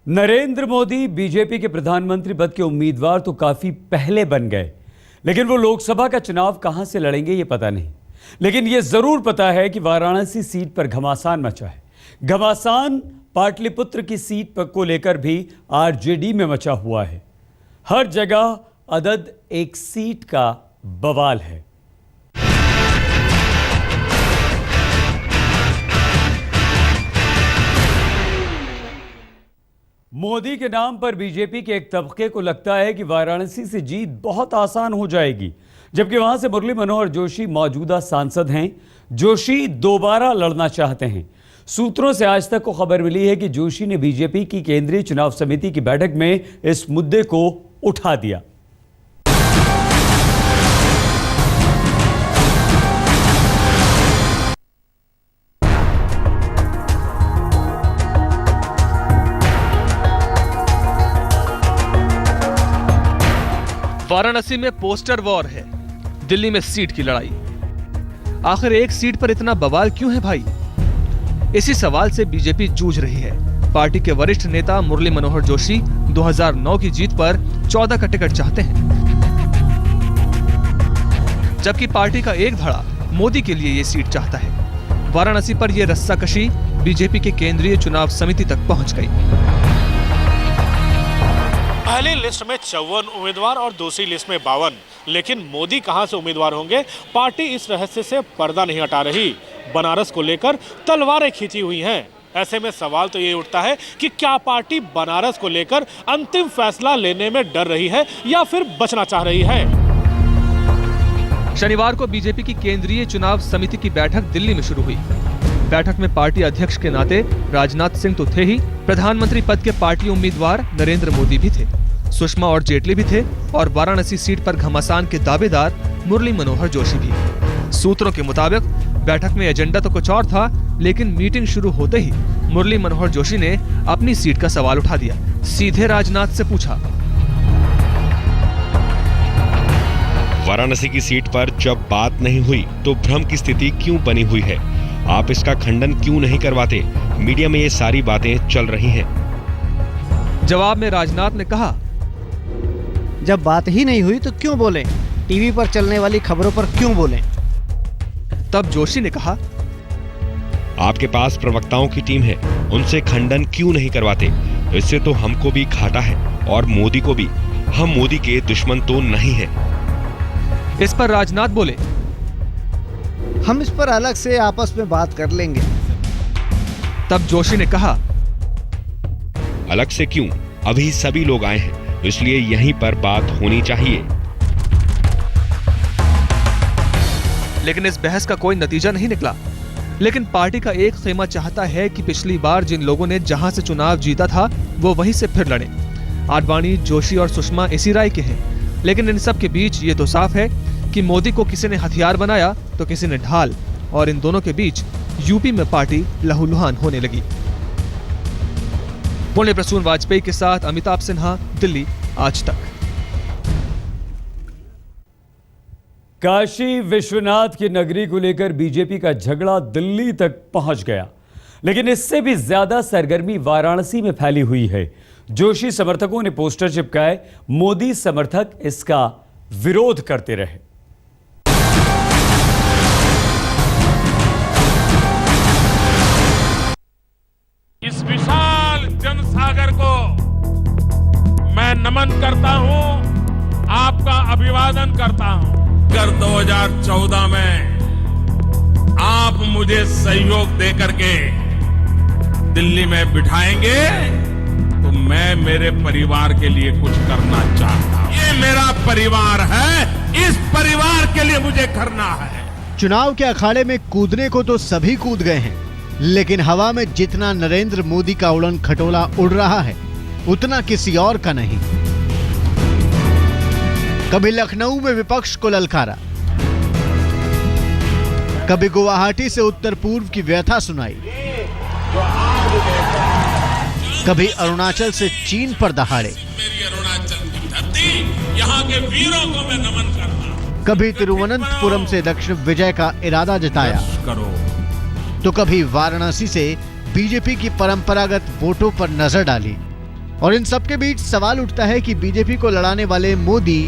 Narendra Modi BJP के प्रधानमंत्री पद के उम्मीदवार तो काफी पहले बन गए, लेकिन वो लोकसभा का चुनाव कहां से लड़ेंगे ये पता नहीं। लेकिन ये जरूर पता है कि वाराणसी सीट पर घमासान मचा है। घमासान पाटलिपुत्र की सीट पर को लेकर भी आरजेडी में मचा हुआ है। हर जगह अदद एक सीट का बवाल है। मोदी के नाम पर बीजेपी के एक तबके को लगता है कि वाराणसी से जीत बहुत आसान हो जाएगी, जबकि वहां से मुरली मनोहर जोशी मौजूदा सांसद हैं। जोशी दोबारा लड़ना चाहते हैं। सूत्रों से आज तक को खबर मिली है कि जोशी ने बीजेपी की केंद्रीय चुनाव समिति की बैठक में इस मुद्दे को उठा दिया। वाराणसी में पोस्टर वॉर है, दिल्ली में सीट की लड़ाई। आखिर एक सीट पर इतना बवाल क्यों है भाई? इसी सवाल से बीजेपी जूझ रही है। पार्टी के वरिष्ठ नेता मुरली मनोहर जोशी 2009 की जीत पर 14 का टिकट चाहते हैं, जबकि पार्टी का एक धड़ा मोदी के लिए ये सीट चाहता है। वाराणसी पर यह रस्साकशी बीजेपी के केंद्रीय चुनाव समिति तक पहुंच गई। पहली लिस्ट में 54 उम्मीदवार और दूसरी लिस्ट में 52, लेकिन मोदी कहां से उम्मीदवार होंगे, पार्टी इस रहस्य से पर्दा नहीं हटा रही। बनारस को लेकर तलवारें खींची हुई हैं। ऐसे में सवाल तो ये उठता है कि क्या पार्टी बनारस को लेकर अंतिम फैसला लेने में डर रही है या फिर बचना चाह रही है। शनिवार को बीजेपी की केंद्रीय चुनाव समिति की बैठक दिल्ली में शुरू हुई। बैठक में पार्टी अध्यक्ष के नाते राजनाथ सिंह तो थे ही, प्रधानमंत्री पद के पार्टी उम्मीदवार नरेंद्र मोदी भी थे, सुषमा और जेटली भी थे, और वाराणसी सीट पर घमासान के दावेदार मुरली मनोहर जोशी भी। सूत्रों के मुताबिक बैठक में एजेंडा तो कुछ और था, लेकिन मीटिंग शुरू होते ही मुरली मनोहर जोशी ने अपनी सीट का सवाल उठा दिया। सीधे राजनाथ से पूछा, वाराणसी की सीट पर जब बात नहीं हुई तो भ्रम की स्थिति क्यों बनी हुई है? आप इसका खंडन क्यों नहीं करवाते? मीडिया में ये सारी बातें चल रही हैं। जवाब में राजनाथ ने कहा, जब बात ही नहीं हुई तो क्यों बोलें? टीवी पर चलने वाली खबरों पर क्यों बोलें? तब जोशी ने कहा, आपके पास प्रवक्ताओं की टीम है, उनसे खंडन क्यों नहीं करवाते? इससे तो हमको भी घाटा है और मोदी को भी। हम मोदी के दुश्मन तो नहीं हैं। इस पर राजनाथ बोले, हम इस पर अलग से आपस में बात कर लेंगे। तब जोशी ने कहा, अलग से क्यों? अभी सभी लोग आए हैं, इसलिए यहीं पर बात होनी चाहिए। लेकिन इस बहस का कोई नतीजा नहीं निकला। लेकिन पार्टी का एक खेमा चाहता है कि पिछली बार जिन लोगों ने जहां से चुनाव जीता था वो वहीं से फिर लड़े। आडवाणी, जोशी और सुषमा इसी राय के हैं। लेकिन इन सब के बीच ये तो साफ है कि मोदी को किसी ने हथियार बनाया तो किसी ने ढाल, और इन दोनों के बीच यूपी में पार्टी लहूलुहान होने लगी। पुण्य प्रसून वाजपेयी के साथ अमिताभ सिन्हा, दिल्ली, आज तक। काशी विश्वनाथ की नगरी को लेकर बीजेपी का झगड़ा दिल्ली तक पहुंच गया, लेकिन इससे भी ज्यादा सरगर्मी वाराणसी में फैली हुई है। जोशी समर्थकों ने पोस्टर चिपकाए, मोदी समर्थक इसका विरोध करते रहे। इस विशाल जनसागर को मैं नमन करता हूं, आपका अभिवादन करता हूं। कर 2014 में आप मुझे सहयोग देकर के दिल्ली में बिठाएंगे तो मैं मेरे परिवार के लिए कुछ करना चाहता हूं। ये मेरा परिवार है, इस परिवार के लिए मुझे करना है। चुनाव के अखाड़े में कूदने को तो सभी कूद गए हैं, लेकिन हवा में जितना नरेंद्र मोदी का उड़न खटोला उड़ रहा है उतना किसी और का नहीं। कभी लखनऊ में विपक्ष को ललकारा, कभी गुवाहाटी से उत्तर पूर्व की व्यथा सुनाई, कभी अरुणाचल से चीन पर दहाड़े, मेरी अरुणाचल की धरती, यहाँ के वीरों को मैं नमन करता। कभी तिरुवनंतपुरम से दक्षिण विजय का इरादा जताया, तो कभी वाराणसी से बीजेपी की परंपरागत वोटों पर नजर डाली। और इन सबके बीच सवाल उठता है कि बीजेपी को लड़ाने वाले मोदी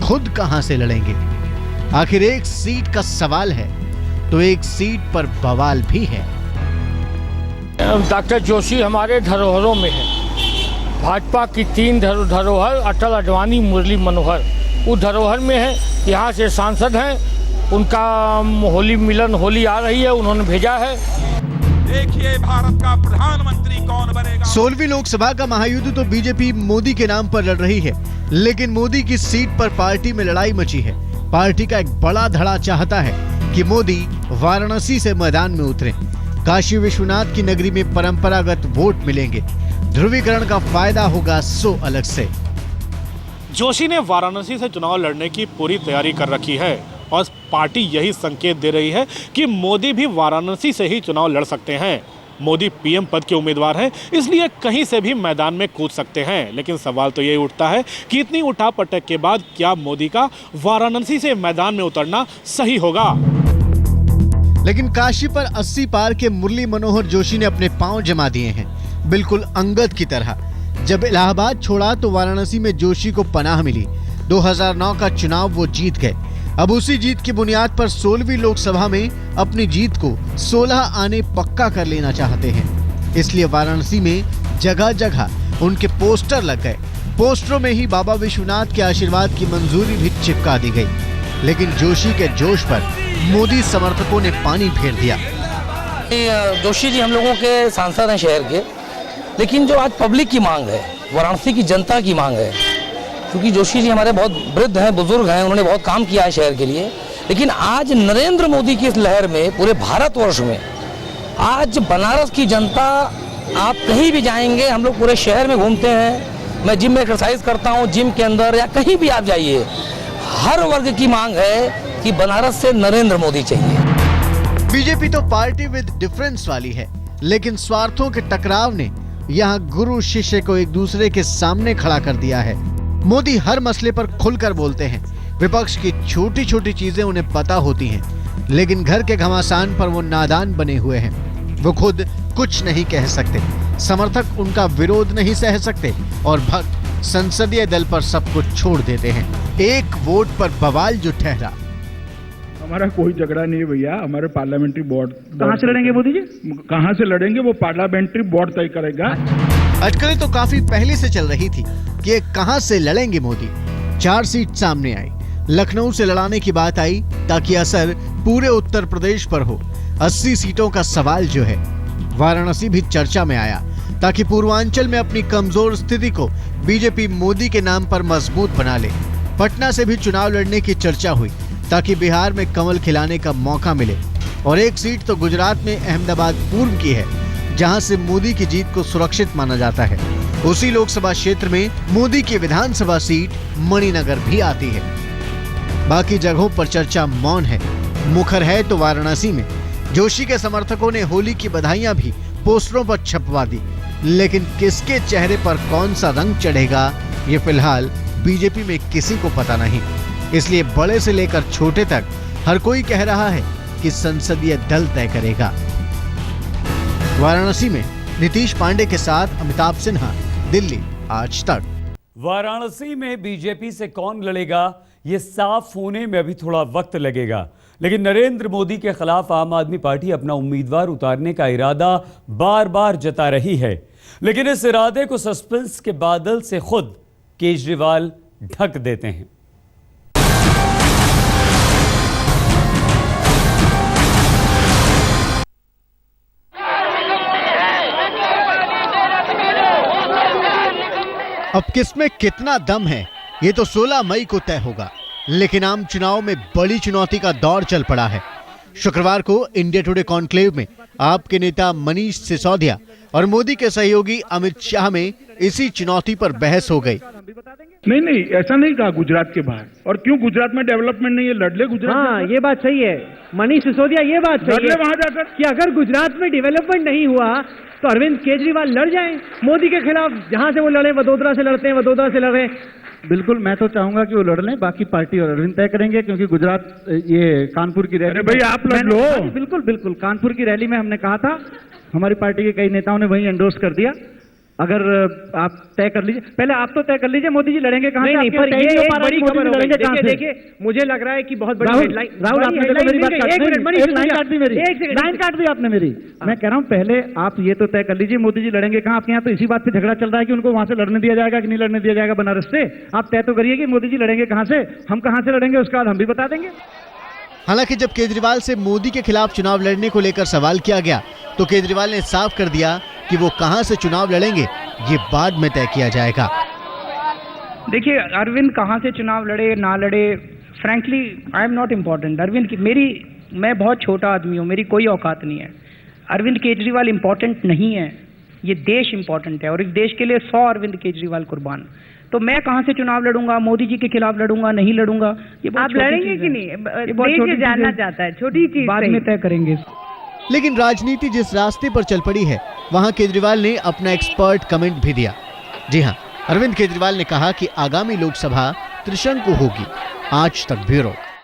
खुद कहां से लड़ेंगे। आखिर एक सीट का सवाल है तो एक सीट पर बवाल भी है। डॉक्टर जोशी हमारे धरोहरों में है। भाजपा की 3 धरोहर अटल, आडवाणी, मुरली मनोहर, वो धरोहर में है। यहाँ से सांसद हैं, उनका होली मिलन, होली आ रही है, उन्होंने भेजा है। देखिए भारत का प्रधानमंत्री कौन बनेगा। 16वीं लोकसभा का महायुद्ध तो बीजेपी मोदी के नाम पर लड़ रही है, लेकिन मोदी की सीट पर पार्टी में लड़ाई मची है। पार्टी का एक बड़ा धड़ा चाहता है कि मोदी वाराणसी से मैदान में उतरे। काशी विश्वनाथ की नगरी में परंपरागत वोट मिलेंगे, ध्रुवीकरण का फायदा होगा सो अलग से। जोशी ने वाराणसी से चुनाव लड़ने की पूरी तैयारी कर रखी है और पार्टी यही संकेत दे रही है कि मोदी भी वाराणसी से ही चुनाव लड़ सकते हैं। मोदी पीएम पद के उम्मीदवार हैं, इसलिए कहीं से भी मैदान में कूद सकते हैं। लेकिन सवाल तो ये उठता है कि इतनी उठापटक के बाद क्या मोदी का वाराणसी से मैदान में उतरना सही होगा। लेकिन काशी पर 80 पार के मुरली मनोहर जोशी ने अपने पांव जमा दिए हैं, बिल्कुल अंगद की तरह। जब इलाहाबाद छोड़ा तो वाराणसी में जोशी को पनाह मिली। 2009 का चुनाव वो जीत गए। अब उसी जीत की बुनियाद पर 16वीं लोकसभा में अपनी जीत को 16 आने पक्का कर लेना चाहते हैं। इसलिए वाराणसी में जगह जगह उनके पोस्टर लग गए। पोस्टरों में ही बाबा विश्वनाथ के आशीर्वाद की मंजूरी भी चिपका दी गई। लेकिन जोशी के जोश पर मोदी समर्थकों ने पानी फेर दिया। जोशी जी हम लोगों के सांसद हैं शहर के, लेकिन जो आज पब्लिक की मांग है, वाराणसी की जनता की मांग है, क्योंकि जोशी जी हमारे बहुत वृद्ध हैं, बुजुर्ग हैं, उन्होंने बहुत काम किया है शहर के लिए। लेकिन आज नरेंद्र मोदी की इस लहर में पूरे भारतवर्ष में आज बनारस की जनता, आप कहीं भी जाएंगे, हम लोग पूरे शहर में घूमते हैं, मैं जिम में एक्सरसाइज करता हूँ, जिम के अंदर या कहीं भी आप जाइए, हर वर्ग की मांग है कि बनारस से नरेंद्र मोदी चाहिए। बीजेपी तो पार्टी विद डिफरेंस वाली है, लेकिन स्वार्थों के टकराव ने यहाँ गुरु शिष्य को एक दूसरे के सामने खड़ा कर दिया है। मोदी हर मसले पर खुलकर बोलते हैं, विपक्ष की छोटी छोटी चीजें उन्हें पता होती हैं, लेकिन घर के घमासान पर वो नादान बने हुए हैं। वो खुद कुछ नहीं कह सकते, समर्थक उनका विरोध नहीं सह सकते और भक्त संसदीय दल पर सब कुछ छोड़ देते हैं। एक वोट पर बवाल जो ठहरा। हमारा कोई झगड़ा नहीं भैया, हमारे पार्लियामेंट्री बोर्ड। कहाँ से लड़ेंगे मोदी जी? कहाँ से लड़ेंगे वो पार्लियामेंट्री बोर्ड तय करेगा। अटकलें तो काफी पहले से चल रही थी कि कहां से लड़ेंगे मोदी। 4 सीट सामने आई, लखनऊ से लड़ाने की बात आई ताकि असर पूरे उत्तर प्रदेश पर हो। 80 सीटों का सवाल जो है, वाराणसी भी चर्चा में आया ताकि पूर्वांचल में अपनी कमजोर स्थिति को बीजेपी मोदी के नाम पर मजबूत बना ले। पटना से भी चुनाव लड़ने की चर्चा हुई ताकि बिहार में कमल खिलाने का मौका मिले। और एक सीट तो गुजरात में अहमदाबाद पूर्व की है, जहां से मोदी की जीत को सुरक्षित माना जाता है। उसी लोकसभा क्षेत्र में मोदी की विधानसभा सीट मणिनगर भी आती है। बाकी जगहों पर चर्चा मौन है। मुखर है तो वाराणसी में जोशी के समर्थकों ने होली की बधाइयां भी पोस्टरों पर छपवा दी, लेकिन किसके चेहरे पर कौन सा रंग चढ़ेगा ये फिलहाल बीजेपी में किसी को पता नहीं। इसलिए बड़े से लेकर छोटे तक हर कोई कह रहा है कि संसदीय दल तय करेगा। वाराणसी में नीतीश पांडे के साथ अमिताभ सिन्हा, दिल्ली आज तक। वाराणसी में बीजेपी से कौन लड़ेगा ये साफ होने में अभी थोड़ा वक्त लगेगा, लेकिन नरेंद्र मोदी के खिलाफ आम आदमी पार्टी अपना उम्मीदवार उतारने का इरादा बार बार जता रही है। लेकिन इस इरादे को सस्पेंस के बादल से खुद केजरीवाल ढक देते हैं। अब किसमें कितना दम है ये तो 16 मई को तय होगा, लेकिन आम चुनाव में बड़ी चुनौती का दौर चल पड़ा है। शुक्रवार को इंडिया टुडे कॉन्क्लेव में आपके नेता मनीष सिसोदिया और मोदी के सहयोगी अमित शाह में इसी चुनौती पर बहस हो गई। नहीं ऐसा नहीं कहा गुजरात के बाहर। और क्यों गुजरात में डेवलपमेंट नहीं है? लड़ ले गुजरात। हाँ ये बात सही है मनीष सिसोदिया, ये बात सही है वहां जाकर कि अगर गुजरात में डेवलपमेंट नहीं हुआ तो अरविंद केजरीवाल लड़ जाएं मोदी के खिलाफ। जहां से वो लड़े, वडोदरा से लड़ते हैं, वडोदरा से लड़े। बिल्कुल, मैं तो चाहूंगा कि वो लड़ लें, बाकी पार्टी और अरविंद तय करेंगे, क्योंकि गुजरात ये कानपुर की रैली। भाई आप लड़ लो। बिल्कुल कानपुर की रैली में हमने कहा था, हमारी पार्टी के कई नेताओं ने वही एंडोर्स कर दिया अगर आप तय कर लीजिए, पहले आप तो तय कर लीजिए मोदी जी लड़ेंगे कहां से। नहीं, पर आपके ये तय एक बड़ी खबर हो गई। कहां से? देखिए, मुझे लग रहा है कि बहुत बड़ी राहुल, हेडलाइन। राहुल आपने तो मेरी बात काट दी, लाइन काट दी मेरी, एक सेकंड, लाइन काट दी आपने मेरी। मैं कह रहा हूं पहले आप ये तो तय कर लीजिए मोदी जी लड़ेंगे कहां। आपके यहाँ तो इसी बात पे झगड़ा चल रहा है कि उनको वहां से लड़ने दिया जाएगा कि नहीं लड़ने दिया जाएगा बनारस से। आप तय तो करिए कि मोदी जी लड़ेंगे कहां से, हम कहां से लड़ेंगे उसके बाद हम भी बता देंगे। हालांकि जब केजरीवाल से मोदी के खिलाफ चुनाव लड़ने को लेकर सवाल किया गया तो केजरीवाल ने साफ कर दिया कि वो कहां से चुनाव लड़ेंगे ये बाद में तय किया जाएगा। देखिए, अरविंद कहां से चुनाव लड़े ना लड़े, frankly I am not important. Arvind की मैं बहुत छोटा आदमी हूं, मेरी कोई औकात नहीं है। अरविंद केजरीवाल इम्पोर्टेंट नहीं है, ये देश इम्पोर्टेंट है और इस देश के लिए 100 अरविंद केजरीवाल कुर्बान। तो मैं कहां से चुनाव लड़ूंगा, मोदी जी के खिलाफ लड़ूंगा नहीं लड़ूंगा, ये बहुत आप लड़ेंगे कि नहीं, देश जानना चाहता है, छोटी चीज बाद में तय करेंगे। लेकिन राजनीति जिस रास्ते पर चल पड़ी है वहां केजरीवाल ने अपना एक्सपर्ट कमेंट भी दिया। जी हां, अरविंद केजरीवाल ने कहा कि आगामी लोकसभा त्रिशंकु होगी। आज तक ब्यूरो।